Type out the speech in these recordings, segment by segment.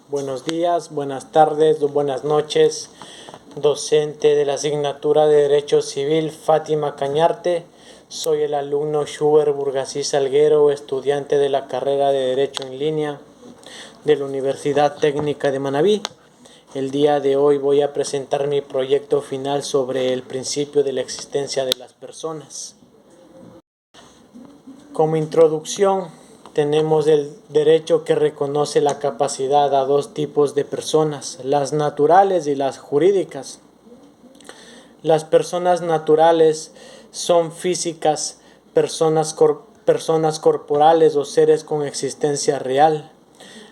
Buenos días, buenas tardes, buenas noches, docente de la asignatura de Derecho Civil Fátima Cañarte. Soy el alumno Schubert Burgasí Salguero, estudiante de la carrera de Derecho en línea de la Universidad Técnica de Manabí. El día de hoy voy a presentar mi proyecto final sobre el principio de la existencia de las personas. Como introducción, tenemos el derecho que reconoce la capacidad a dos tipos de personas, las naturales y las jurídicas. Las personas naturales son físicas, personas corporales o seres con existencia real.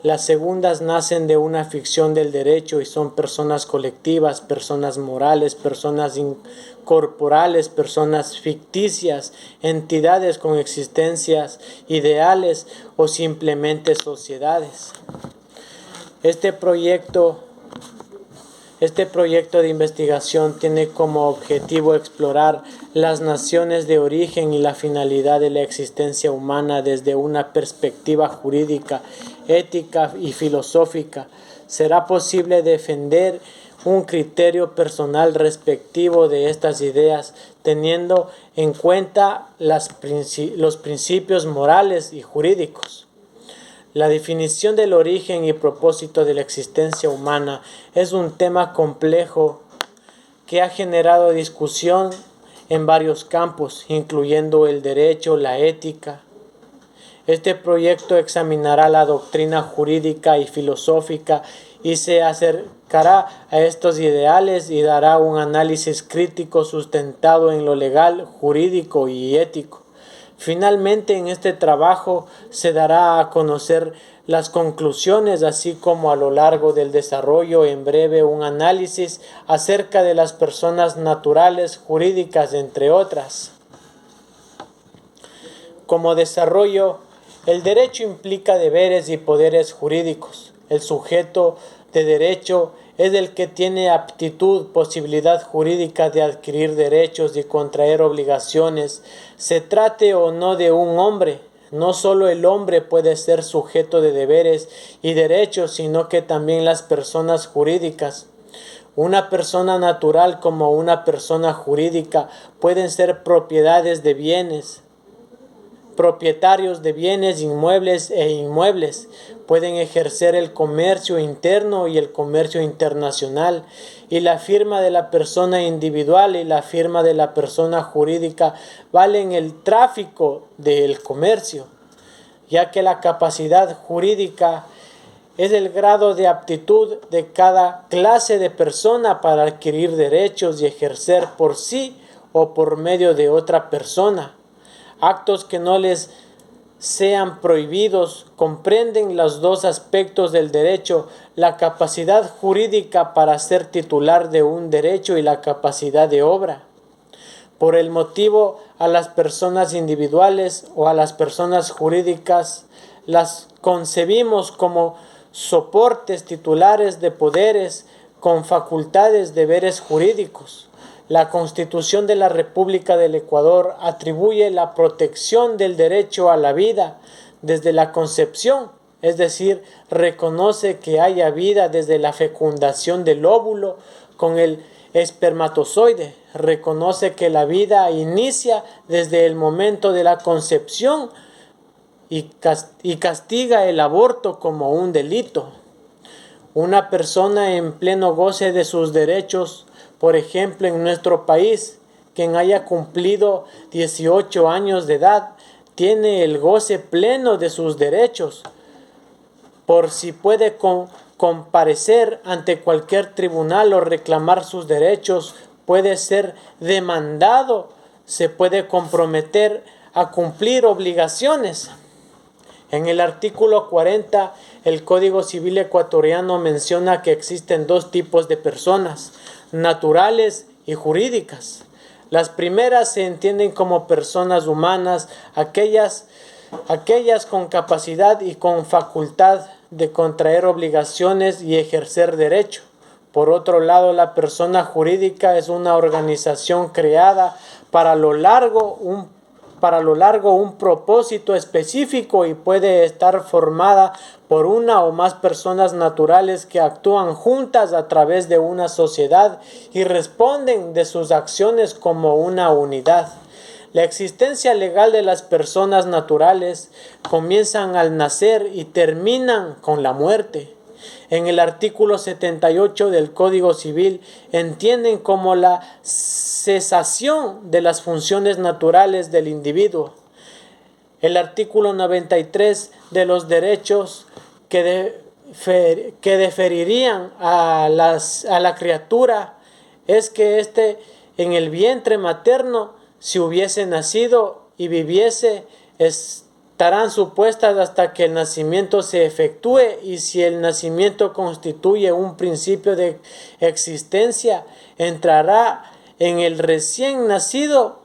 Las segundas nacen de una ficción del derecho y son personas colectivas, personas morales, personas incorporales, personas ficticias, entidades con existencias ideales o simplemente sociedades. Este proyecto de investigación tiene como objetivo explorar las naciones de origen y la finalidad de la existencia humana desde una perspectiva jurídica, ética y filosófica. ¿Será posible defender un criterio personal respectivo de estas ideas, teniendo en cuenta los principios morales y jurídicos? La definición del origen y propósito de la existencia humana es un tema complejo que ha generado discusión en varios campos, incluyendo el derecho, la ética. Este proyecto examinará la doctrina jurídica y filosófica y se acercará a estos ideales y dará un análisis crítico sustentado en lo legal, jurídico y ético. Finalmente, en este trabajo se dará a conocer las conclusiones, así como a lo largo del desarrollo, en breve, un análisis acerca de las personas naturales, jurídicas, entre otras. Como desarrollo, el derecho implica deberes y poderes jurídicos. El sujeto de derecho es el que tiene aptitud, posibilidad jurídica de adquirir derechos y contraer obligaciones. Se trate o no de un hombre. No solo el hombre puede ser sujeto de deberes y derechos, sino que también las personas jurídicas. Una persona natural como una persona jurídica pueden ser propiedades de bienes, propietarios de bienes inmuebles e inmuebles, pueden ejercer el comercio interno y el comercio internacional, y la firma de la persona individual y la firma de la persona jurídica valen el tráfico del comercio, ya que la capacidad jurídica es el grado de aptitud de cada clase de persona para adquirir derechos y ejercer por sí o por medio de otra persona actos que no les sean prohibidos. Comprenden los dos aspectos del derecho, la capacidad jurídica para ser titular de un derecho y la capacidad de obra. Por el motivo, a las personas individuales o a las personas jurídicas las concebimos como soportes titulares de poderes con facultades, deberes jurídicos. La Constitución de la República del Ecuador atribuye la protección del derecho a la vida desde la concepción, es decir, reconoce que haya vida desde la fecundación del óvulo con el espermatozoide, reconoce que la vida inicia desde el momento de la concepción y castiga el aborto como un delito. Una persona en pleno goce de sus derechos, por ejemplo, en nuestro país, quien haya cumplido 18 años de edad, tiene el goce pleno de sus derechos. Por si puede comparecer ante cualquier tribunal o reclamar sus derechos, puede ser demandado, se puede comprometer a cumplir obligaciones. En el artículo 40, el Código Civil ecuatoriano menciona que existen dos tipos de personas, naturales y jurídicas. Las primeras se entienden como personas humanas, aquellas con capacidad y con facultad de contraer obligaciones y ejercer derecho. Por otro lado, la persona jurídica es una organización creada para a lo largo para lo largo un propósito específico y puede estar formada por una o más personas naturales que actúan juntas a través de una sociedad y responden de sus acciones como una unidad. La existencia legal de las personas naturales comienzan al nacer y terminan con la muerte. En el artículo 78 del Código Civil entienden como la cesación de las funciones naturales del individuo. El artículo 93 de los derechos que deferirían a la criatura es que éste en el vientre materno, si hubiese nacido y viviese, estarán supuestas hasta que el nacimiento se efectúe, y si el nacimiento constituye un principio de existencia, entrará en el recién nacido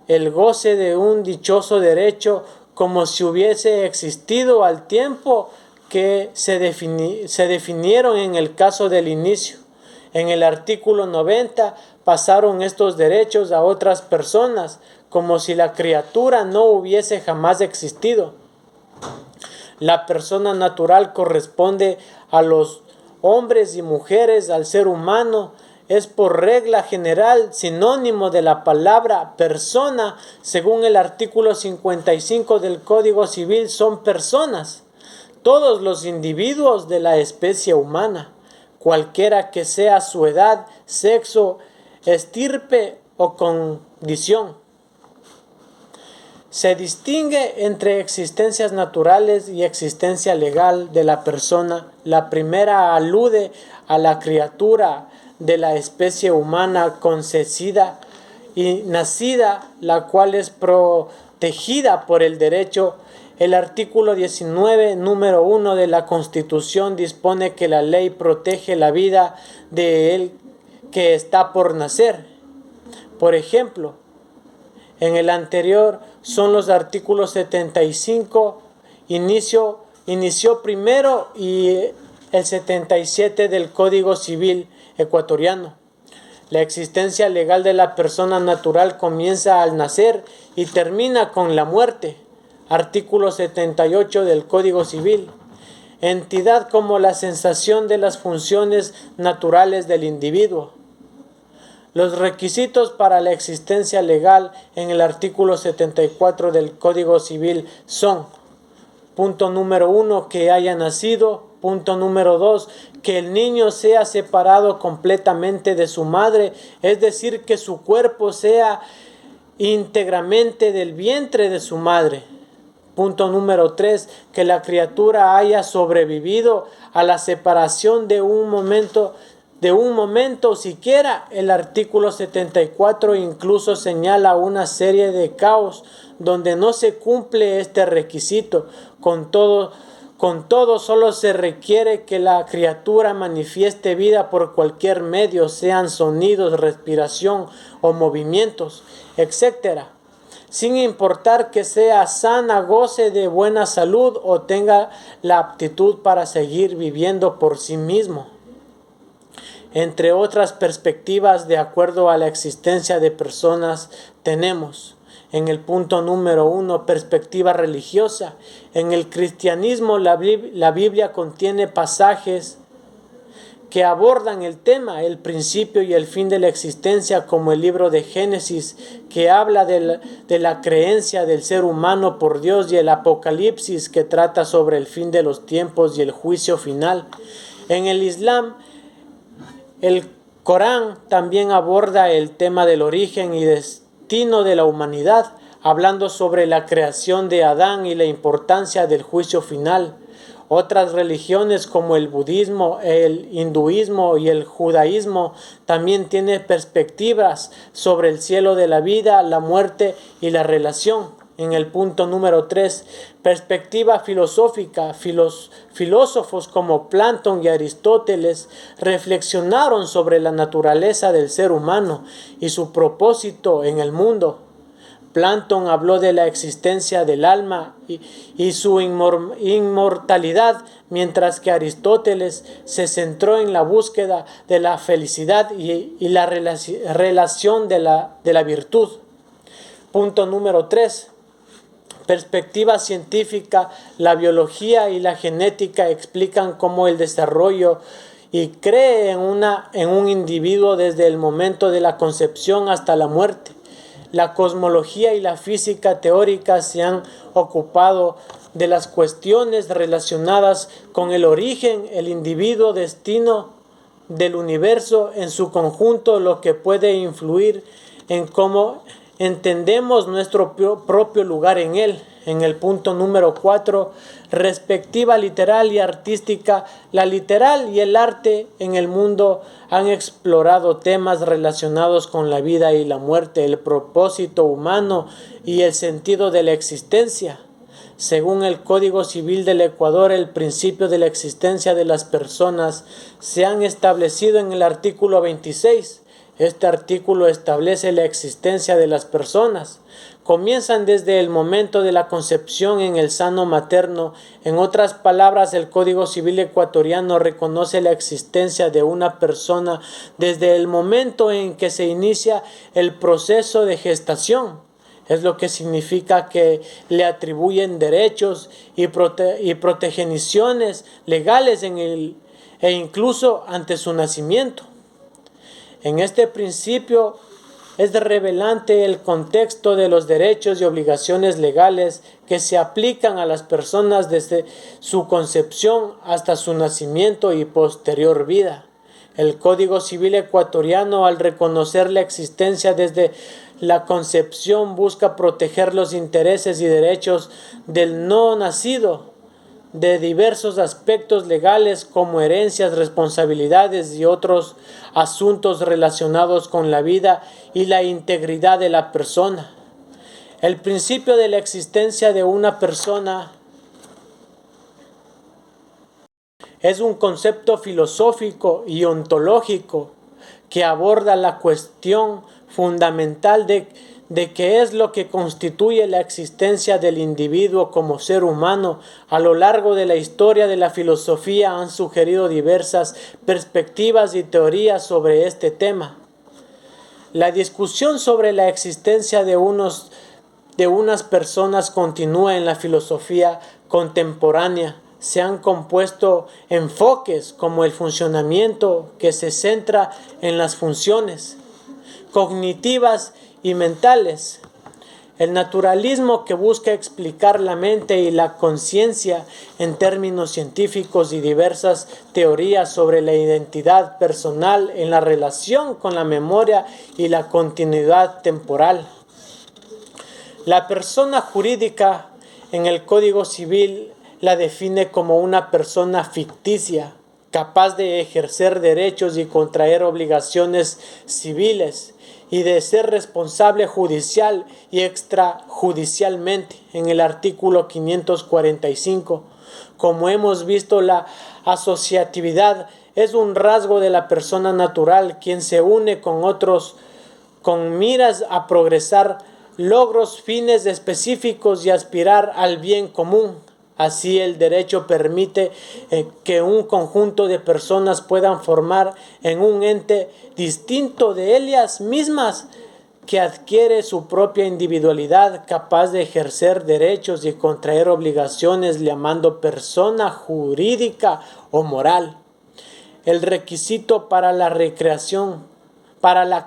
el goce de un dichoso derecho como si hubiese existido al tiempo que se definieron en el caso del inicio. En el artículo 90 pasaron estos derechos a otras personas, como si la criatura no hubiese jamás existido. La persona natural corresponde a los hombres y mujeres, al ser humano. Es por regla general sinónimo de la palabra persona. Según el artículo 55 del Código Civil, son personas todos los individuos de la especie humana, cualquiera que sea su edad, sexo, estirpe o condición. Se distingue entre existencias naturales y existencia legal de la persona. La primera alude a la criatura de la especie humana concebida y nacida, la cual es protegida por el derecho. El artículo 19, número 1 de la Constitución dispone que la ley protege la vida de él que está por nacer. Por ejemplo, en el anterior son los artículos 75, inició primero, y el 77 del Código Civil ecuatoriano. La existencia legal de la persona natural comienza al nacer y termina con la muerte. Artículo 78 del Código Civil. Entidad como la sensación de las funciones naturales del individuo. Los requisitos para la existencia legal en el artículo 74 del Código Civil son: punto número 1, que haya nacido. Punto número 2, que el niño sea separado completamente de su madre, es decir, que su cuerpo sea íntegramente del vientre de su madre. Punto número 3, que la criatura haya sobrevivido a la separación de un momento siquiera. El artículo 74 incluso señala una serie de casos donde no se cumple este requisito. Con todo, solo se requiere que la criatura manifieste vida por cualquier medio, sean sonidos, respiración o movimientos, etc., sin importar que sea sana, goce de buena salud o tenga la aptitud para seguir viviendo por sí mismo. Entre otras perspectivas, de acuerdo a la existencia de personas, tenemos en el punto número 1, perspectiva religiosa. En el cristianismo, la Biblia contiene pasajes que abordan el tema, el principio y el fin de la existencia, como el libro de Génesis, que habla de la creencia del ser humano por Dios, y el Apocalipsis, que trata sobre el fin de los tiempos y el juicio final. En el Islam, el Corán también aborda el tema del origen y destino de la humanidad, hablando sobre la creación de Adán y la importancia del juicio final. Otras religiones como el budismo, el hinduismo y el judaísmo también tienen perspectivas sobre el cielo de la vida, la muerte y la relación. En el punto número 3, perspectiva filosófica. Filósofos como Platón y Aristóteles reflexionaron sobre la naturaleza del ser humano y su propósito en el mundo. Platón habló de la existencia del alma y su inmortalidad, mientras que Aristóteles se centró en la búsqueda de la felicidad y la relación de la virtud. Punto número 3. perspectiva científica, la biología y la genética explican cómo el desarrollo y cree en un individuo desde el momento de la concepción hasta la muerte. La cosmología y la física teórica se han ocupado de las cuestiones relacionadas con el origen, el individuo, destino del universo en su conjunto, lo que puede influir en cómo entendemos nuestro propio lugar en él. En el punto número 4, perspectiva literal y artística. La literal y el arte en el mundo han explorado temas relacionados con la vida y la muerte, el propósito humano y el sentido de la existencia. Según el Código Civil del Ecuador, el principio de la existencia de las personas se han establecido en el artículo 26. Este artículo establece la existencia de las personas. Comienzan desde el momento de la concepción en el seno materno. En otras palabras, el Código Civil ecuatoriano reconoce la existencia de una persona desde el momento en que se inicia el proceso de gestación. Es lo que significa que le atribuyen derechos y protecciones legales e incluso ante su nacimiento. En este principio es revelante el contexto de los derechos y obligaciones legales que se aplican a las personas desde su concepción hasta su nacimiento y posterior vida. El Código Civil ecuatoriano, al reconocer la existencia desde la concepción, busca proteger los intereses y derechos del no nacido de diversos aspectos legales como herencias, responsabilidades y otros asuntos relacionados con la vida y la integridad de la persona. El principio de la existencia de una persona es un concepto filosófico y ontológico que aborda la cuestión fundamental de qué es lo que constituye la existencia del individuo como ser humano. A lo largo de la historia de la filosofía han sugerido diversas perspectivas y teorías sobre este tema. La discusión sobre la existencia de unas personas continúa en la filosofía contemporánea. Se han compuesto enfoques como el funcionamiento, que se centra en las funciones cognitivas y mentales, el naturalismo, que busca explicar la mente y la conciencia en términos científicos, y diversas teorías sobre la identidad personal en la relación con la memoria y la continuidad temporal. La persona jurídica en el Código Civil la define como una persona ficticia, capaz de ejercer derechos y contraer obligaciones civiles y de ser responsable judicial y extrajudicialmente. En el artículo 545, como hemos visto, la asociatividad es un rasgo de la persona natural, quien se une con otros con miras a progresar, logros fines específicos y aspirar al bien común. Así, el derecho permite que un conjunto de personas puedan formar en un ente distinto de ellas mismas, que adquiere su propia individualidad, capaz de ejercer derechos y contraer obligaciones, llamando persona jurídica o moral. El requisito para la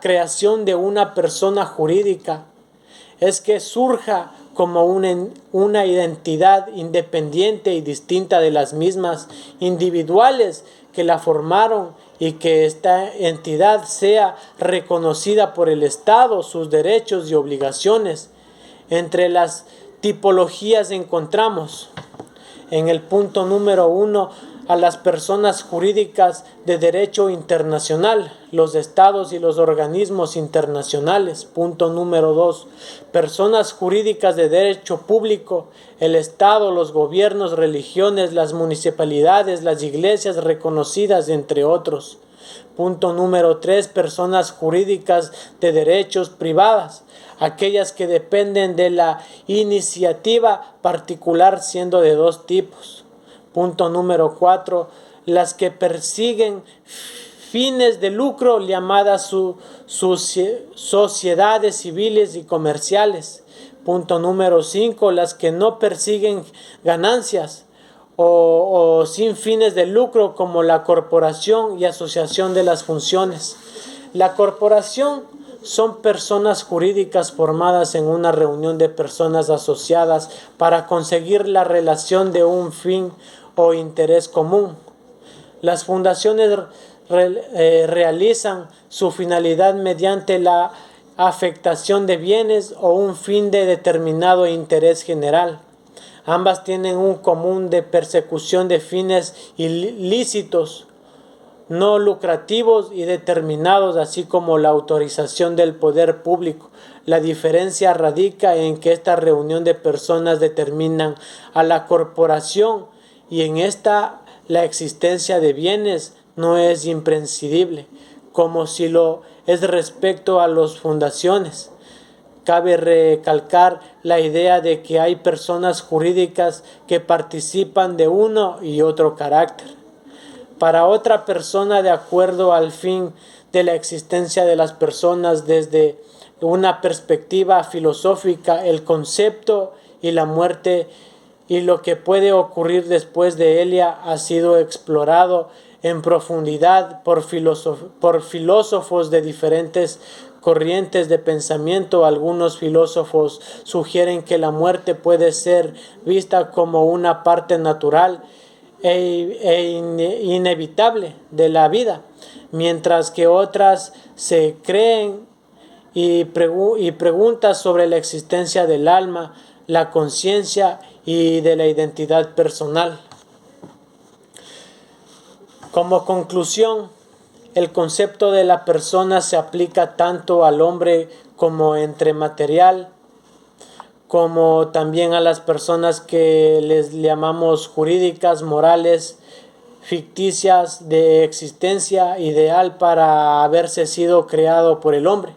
creación de una persona jurídica es que surja como una identidad independiente y distinta de las mismas individuales que la formaron, y que esta entidad sea reconocida por el Estado, sus derechos y obligaciones. Entre las tipologías encontramos en el punto número 1 a las personas jurídicas de derecho internacional, los estados y los organismos internacionales. Punto número 2, personas jurídicas de derecho público, el Estado, los gobiernos, religiones, las municipalidades, las iglesias reconocidas, entre otros. Punto número 3, personas jurídicas de derechos privadas, aquellas que dependen de la iniciativa particular, siendo de dos tipos. Punto número 4, las que persiguen fines de lucro, llamadas sociedades civiles y comerciales. punto número 5, las que no persiguen ganancias o sin fines de lucro, como la corporación y asociación de las funciones. La corporación son personas jurídicas formadas en una reunión de personas asociadas para conseguir la realización de un fin o interés común. Las fundaciones realizan su finalidad mediante la afectación de bienes o un fin de determinado interés general. Ambas tienen un común de persecución de fines ilícitos, no lucrativos y determinados, así como la autorización del poder público. La diferencia radica en que esta reunión de personas determinan a la corporación y en esta la existencia de bienes no es imprescindible, como si lo es respecto a las fundaciones. Cabe recalcar la idea de que hay personas jurídicas que participan de uno y otro carácter. Para otra persona, de acuerdo al fin de la existencia de las personas desde una perspectiva filosófica, el concepto y la muerte y lo que puede ocurrir después de ella ha sido explorado en profundidad por filósofos de diferentes corrientes de pensamiento. Algunos filósofos sugieren que la muerte puede ser vista como una parte natural e inevitable de la vida, mientras que otras se creen y preguntas sobre la existencia del alma, la conciencia y de la identidad personal. Como conclusión, el concepto de la persona se aplica tanto al hombre como entre material, como también a las personas que les llamamos jurídicas, morales, ficticias, de existencia ideal para haberse sido creado por el hombre.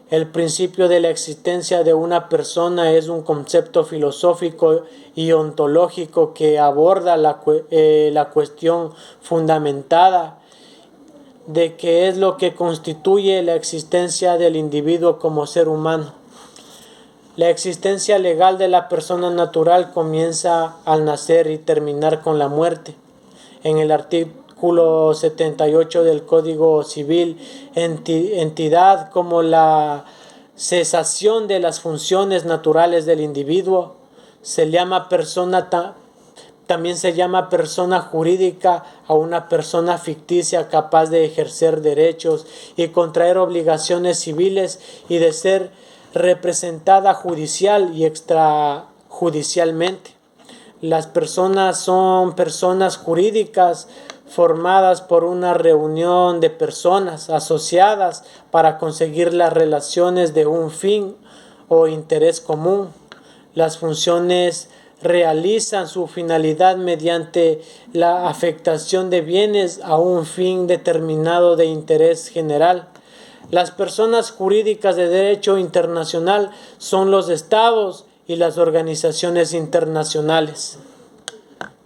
El principio de la existencia de una persona es un concepto filosófico y ontológico que aborda la cuestión fundamentada de qué es lo que constituye la existencia del individuo como ser humano. La existencia legal de la persona natural comienza al nacer y terminar con la muerte. En el artículo 78 del Código Civil, entidad como la cesación de las funciones naturales del individuo se llama persona. También se llama persona jurídica a una persona ficticia capaz de ejercer derechos y contraer obligaciones civiles y de ser representada judicial y extrajudicialmente. Las personas son personas jurídicas formadas por una reunión de personas asociadas para conseguir las relaciones de un fin o interés común. Las funciones realizan su finalidad mediante la afectación de bienes a un fin determinado de interés general. Las personas jurídicas de derecho internacional son los estados y las organizaciones internacionales.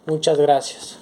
Muchas gracias.